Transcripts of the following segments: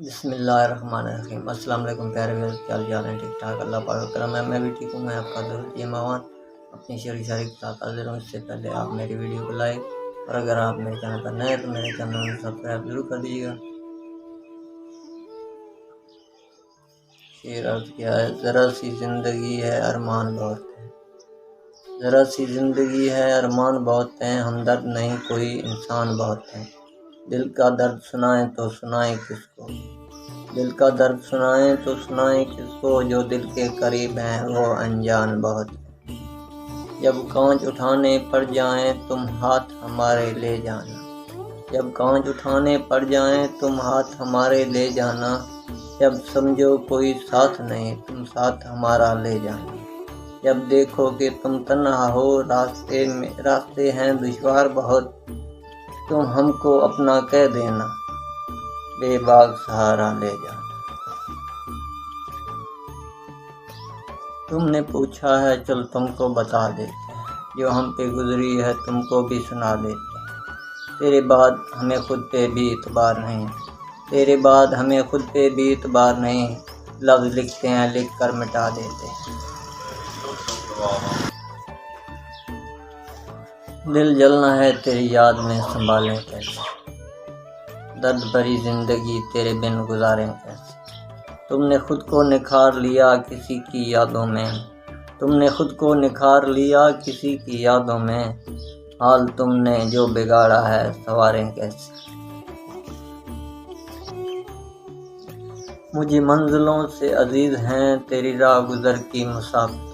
बिस्मिल्लाहिर्रहमानिर्रहीम। अस्सलाम वालेकुम प्यारे व्यूअर्स, क्या हाल है? ठीक ठाक, अल्लाह पाक का करम है। मैं भी ठीक हूँ। मैं आपका दोस्त ईमान अपनी शेर शायरी के साथ हाजिर हूँ। इससे पहले आप मेरी वीडियो को लाइक और अगर आप मेरे चैनल पर नए हैं तो मेरे चैनल को सब्सक्राइब जरूर कर दीजिएगा। शेर अर्ज किया है, ज़रा सी ज़िंदगी है अरमान बहुत है, ज़रा सी ज़िंदगी है अरमान बहुत हैं, हमदर्द नहीं कोई इंसान बहुत है। दिल का दर्द सुनाएं तो सुनाएं किसको, दिल का दर्द सुनाएं तो सुनाएं किसको, जो दिल के करीब हैं वो अनजान बहुत है। जब कांच उठाने पड़ जाएं तुम हाथ हमारे ले जाना, जब कांच उठाने पड़ जाएं तुम हाथ हमारे ले जाना, जब समझो कोई साथ नहीं तुम साथ हमारा ले जाना। जब देखो कि तुम तन्हा हो रास्ते हैं दुश्वार बहुत, तुम हमको अपना कह देना, बेबाक सहारा ले जाना। तुमने पूछा है चल तुमको बता देते हैं, जो हम पे गुजरी है तुमको भी सुना देते हैं। तेरे बाद हमें खुद पे भी इतबार नहीं, तेरे बाद हमें खुद पे भी इतबार नहीं, लफ्ज़ लिखते हैं लिख कर मिटा देते हैं। दिल जलना है तेरी याद में संभालें कैसे, दर्द भरी जिंदगी तेरे बिन गुजारें कैसे। तुमने खुद को निखार लिया किसी की यादों में, तुमने खुद को निखार लिया किसी की यादों में, हाल तुमने जो बिगाड़ा है संवारें कैसे। मुझे मंजिलों से अजीज हैं तेरी राह गुजर की मुसाफतें,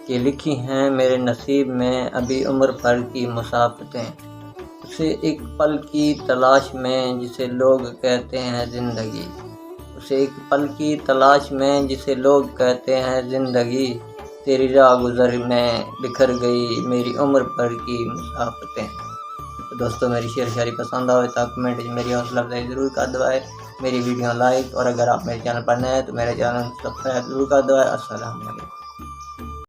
कि लिखी हैं मेरे नसीब में अभी उम्र भर की मुसाफतें। उसे एक पल की तलाश में जिसे लोग कहते हैं ज़िंदगी, उसे एक पल की तलाश में जिसे लोग कहते हैं ज़िंदगी, तेरी राह गुज़र में बिखर गई मेरी उम्र भर की मुसाफतें। तो दोस्तों मेरी शेर शायरी पसंद आए तो कमेंट में मेरी हौसला अफजाई ज़रूर कर दवाएँ, मेरी वीडियो लाइक और अगर आप मेरे चैनल पर नए हैं तो मेरे चैनल सब्सक्राइब जरूर कर दवाएँ। अस्सलाम वालेकुम।